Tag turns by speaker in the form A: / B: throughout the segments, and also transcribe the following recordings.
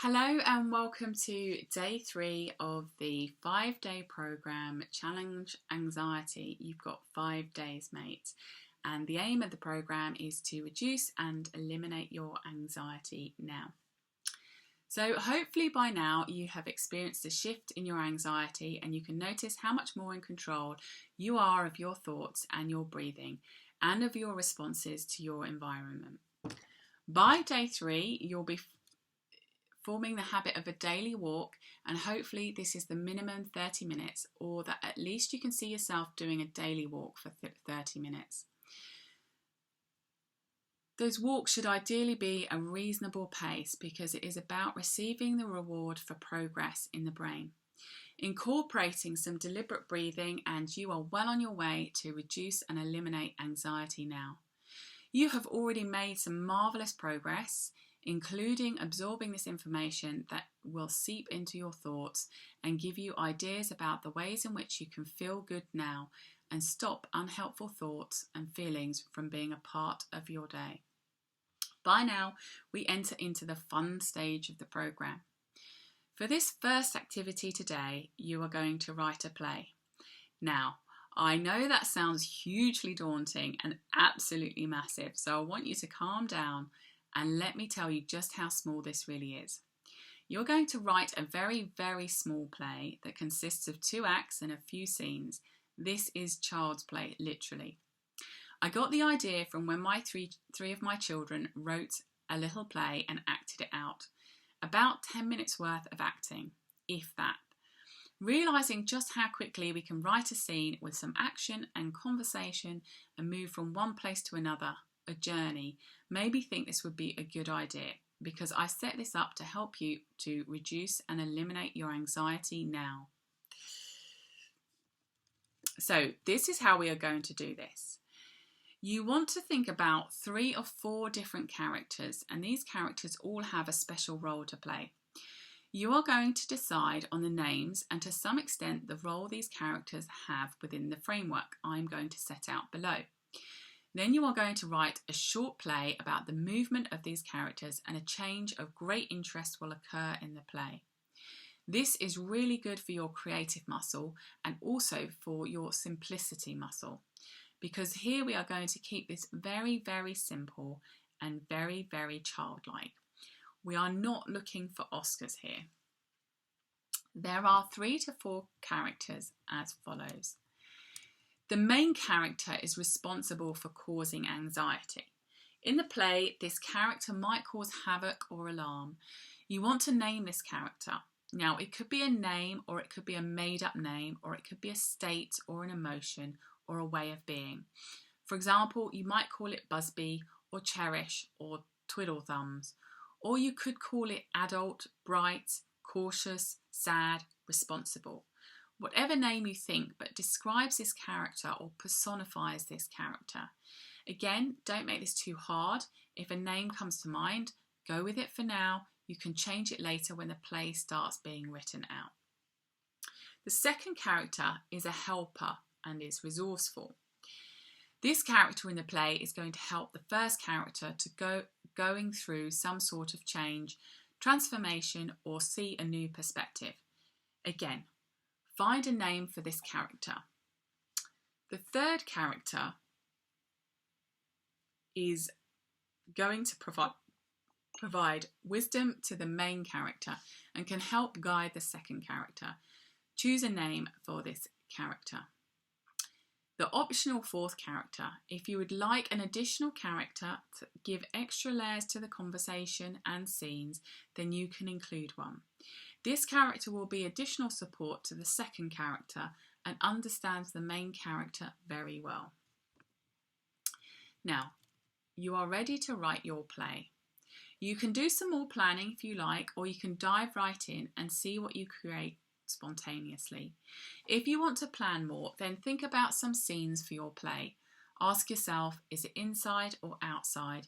A: Hello and welcome to day 3 of the 5-day program Challenge Anxiety. You've got 5 days, mate. And the aim of the program is to reduce and eliminate your anxiety now. So hopefully by now you have experienced a shift in your anxiety and you can notice how much more in control you are of your thoughts and your breathing and of your responses to your environment. By day 3, you'll be forming the habit of a daily walk, and hopefully this is the minimum 30 minutes, or that at least you can see yourself doing a daily walk for 30 minutes. Those walks should ideally be a reasonable pace because it is about receiving the reward for progress in the brain. Incorporating some deliberate breathing and you are well on your way to reduce and eliminate anxiety now. You have already made some marvellous progress, including absorbing this information that will seep into your thoughts and give you ideas about the ways in which you can feel good now and stop unhelpful thoughts and feelings from being a part of your day. By now, we enter into the fun stage of the program. For this first activity today, you are going to write a play. Now, I know that sounds hugely daunting and absolutely massive, so I want you to calm down and let me tell you just how small this really is. You're going to write a very, very small play that consists of 2 acts and a few scenes. This is child's play, literally. I got the idea from when my three of my children wrote a little play and acted it out. About 10 minutes worth of acting, if that. Realising just how quickly we can write a scene with some action and conversation and move from one place to another, a journey, maybe think this would be a good idea because I set this up to help you to reduce and eliminate your anxiety now. So this is how we are going to do this. You want to think about 3 or 4 different characters, and these characters all have a special role to play. You are going to decide on the names and to some extent the role these characters have within the framework I'm going to set out below. Then you are going to write a short play about the movement of these characters, and a change of great interest will occur in the play. This is really good for your creative muscle and also for your simplicity muscle, because here we are going to keep this very, very simple and very, very childlike. We are not looking for Oscars here. There are 3 to 4 characters as follows. The main character is responsible for causing anxiety. In the play, this character might cause havoc or alarm. You want to name this character. Now, it could be a name, or it could be a made-up name, or it could be a state or an emotion or a way of being. For example, you might call it Busby or Cherish or Twiddle Thumbs, or you could call it adult, bright, cautious, sad, responsible. Whatever name you think, but describes this character or personifies this character. Again, don't make this too hard. If a name comes to mind, go with it for now. You can change it later when the play starts being written out. The second character is a helper and is resourceful. This character in the play is going to help the first character to going through some sort of change, transformation, or see a new perspective. Again, find a name for this character. The third character is going to provide wisdom to the main character and can help guide the second character. Choose a name for this character. The optional 4th character, if you would like an additional character to give extra layers to the conversation and scenes, then you can include one. This character will be additional support to the second character and understands the main character very well. Now, you are ready to write your play. You can do some more planning if you like, or you can dive right in and see what you create spontaneously. If you want to plan more, then think about some scenes for your play. Ask yourself, is it inside or outside?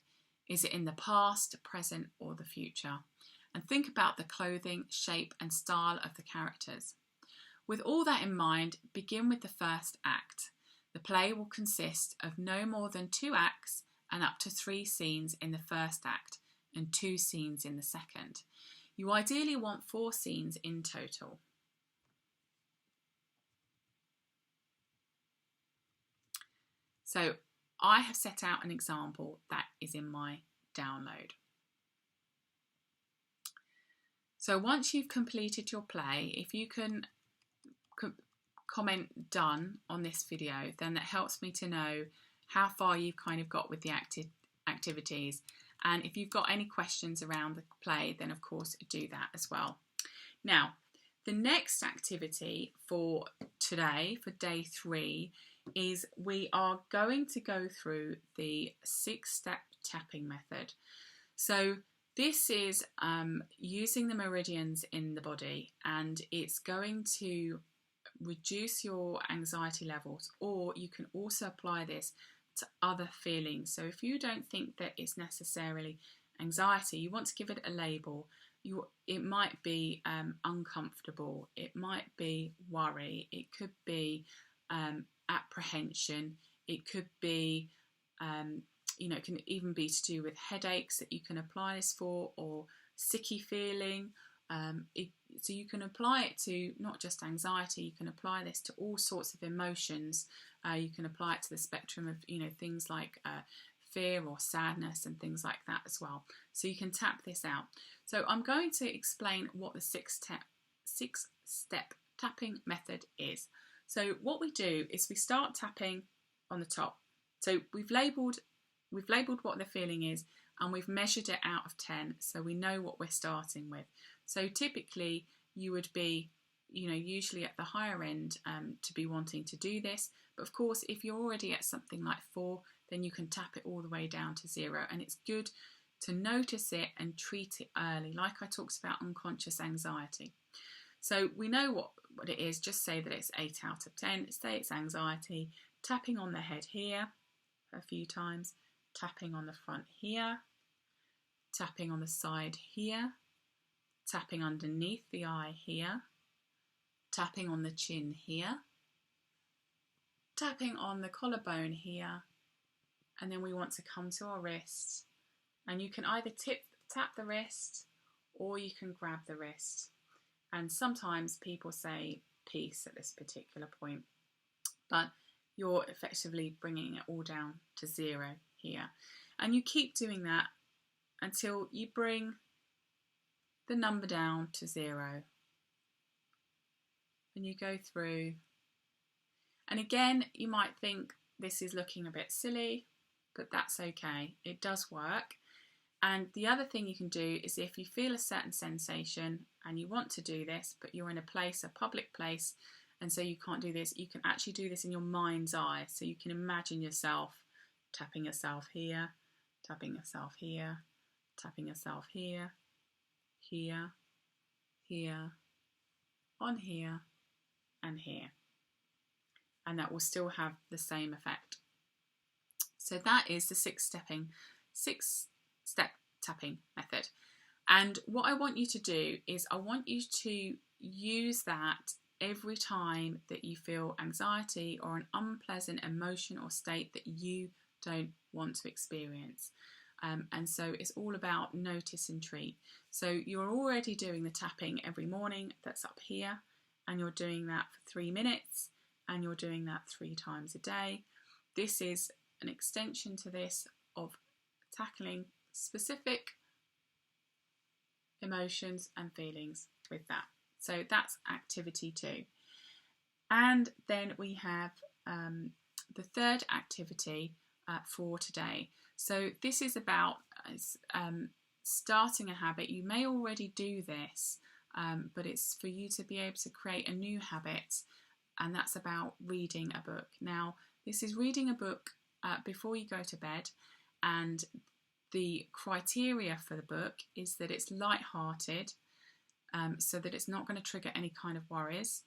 A: Is it in the past, present, or the future? And think about the clothing, shape, and style of the characters. With all that in mind, begin with the first act. The play will consist of no more than 2 acts and up to 3 scenes in the first act and 2 scenes in the second. You ideally want 4 scenes in total. So I have set out an example that is in my download. So once you've completed your play, if you can comment done on this video, then that helps me to know how far you've kind of got with the activities. And if you've got any questions around the play, then of course do that as well. Now, the next activity for today, for day 3, is we are going to go through the 6-step tapping method. So this is using the meridians in the body, and it's going to reduce your anxiety levels, or you can also apply this to other feelings. So if you don't think that it's necessarily anxiety, you want to give it a label. It might be uncomfortable, it might be worry, it could be apprehension, it could be it can even be to do with headaches that you can apply this for, or sicky feeling. So you can apply it to not just anxiety, you can apply this to all sorts of emotions. You can apply it to the spectrum of things like fear or sadness and things like that as well. So you can tap this out. So I'm going to explain what the 6-step tapping method is. So what we do is we start tapping on the top. So we've labelled what the feeling is, and we've measured it out of 10, so we know what we're starting with. So typically you would be usually at the higher end to be wanting to do this, but of course if you're already at something like 4, then you can tap it all the way down to 0, and it's good to notice it and treat it early, like I talked about unconscious anxiety. So we know what it is. Just say that it's 8 out of 10. Say it's anxiety. Tapping on the head here a few times, tapping on the front here, tapping on the side here, tapping underneath the eye here, tapping on the chin here, tapping on the collarbone here, and then we want to come to our wrist, and you can either tap the wrist or you can grab the wrist. And sometimes people say peace at this particular point, but you're effectively bringing it all down to 0 here. And you keep doing that until you bring the number down to 0. And you go through. And again, you might think this is looking a bit silly, but that's okay. It does work. And the other thing you can do is, if you feel a certain sensation and you want to do this, but you're in a public place, and so you can't do this, you can actually do this in your mind's eye. So you can imagine yourself tapping yourself here, tapping yourself here, tapping yourself here, here, here, on here, and here. And that will still have the same effect. So that is the 6-step tapping method. And what I want you to do is I want you to use that every time that you feel anxiety or an unpleasant emotion or state that you don't want to experience. And so it's all about notice and treat. So you're already doing the tapping every morning, that's up here, and you're doing that for 3 minutes, and you're doing that 3 times a day. This is an extension to this of tackling specific emotions and feelings with that. So that's activity 2. And then we have the third activity for today. So this is about starting a habit. You may already do this, but it's for you to be able to create a new habit, and that's about reading a book. Now, this is reading a book before you go to bed, and the criteria for the book is that it's light-hearted, so that it's not going to trigger any kind of worries,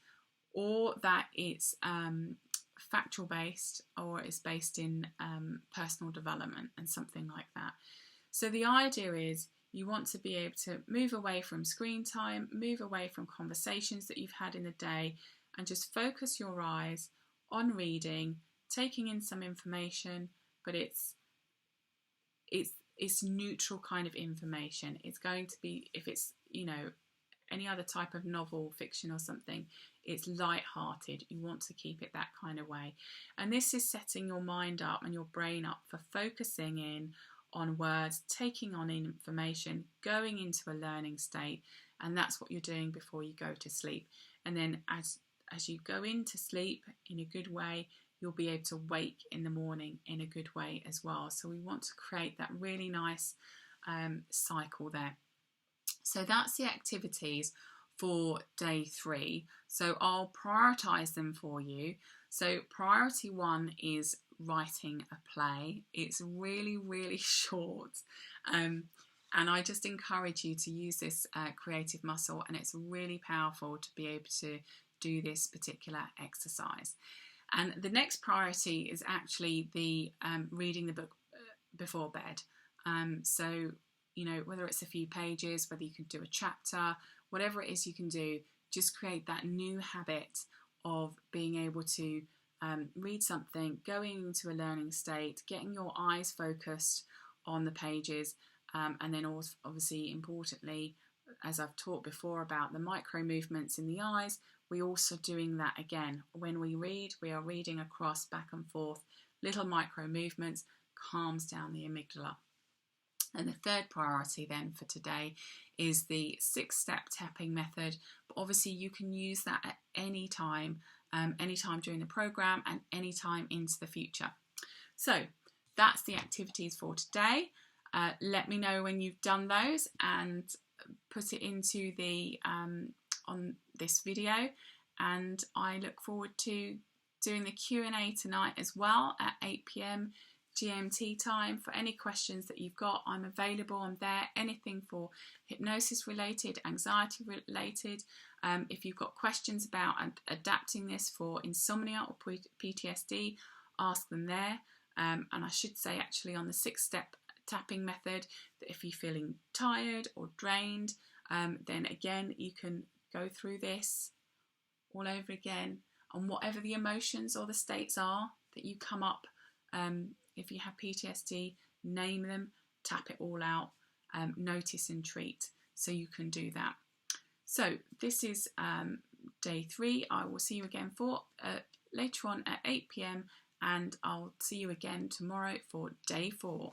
A: or that it's factual based, or it's based in personal development and something like that. So the idea is you want to be able to move away from screen time, move away from conversations that you've had in the day, and just focus your eyes on reading, taking in some information, but it's it's neutral kind of information. It's going to be, if it's, you know, any other type of novel, fiction or something, it's light-hearted. You want to keep it that kind of way. And this is setting your mind up and your brain up for focusing in on words, taking on information, going into a learning state, and that's what you're doing before you go to sleep. And then as you go into sleep in a good way, you'll be able to wake in the morning in a good way as well. So we want to create that really nice cycle there. So that's the activities for day 3. So I'll prioritise them for you. So priority 1 is writing a play. It's really, really short. And I just encourage you to use this creative muscle, and it's really powerful to be able to do this particular exercise. And the next priority is actually the reading the book before bed. So, you know, whether it's a few pages, whether you can do a chapter, whatever it is you can do, just create that new habit of being able to read something, going into a learning state, getting your eyes focused on the pages, and then also, obviously, importantly, as I've talked before about the micro movements in the eyes, we're also doing that again. When we read, we are reading across, back and forth, little micro movements, calms down the amygdala. And the third priority then for today is the 6-step tapping method. But obviously you can use that at any time during the program and any time into the future. So that's the activities for today. Let me know when you've done those and put it into the on this video. And I look forward to doing the Q&A tonight as well at 8 p.m. GMT time. For any questions that you've got, I'm available. I'm there. Anything for hypnosis related, anxiety related. If you've got questions about adapting this for insomnia or PTSD, ask them there. And I should say actually on the 6-step tapping method that if you're feeling tired or drained, then again you can go through this all over again, and whatever the emotions or the states are that you come up, if you have PTSD, name them, tap it all out, notice and treat. So you can do that. So this is day 3. I will see you again for later on at 8 p.m. and I'll see you again tomorrow for day 4.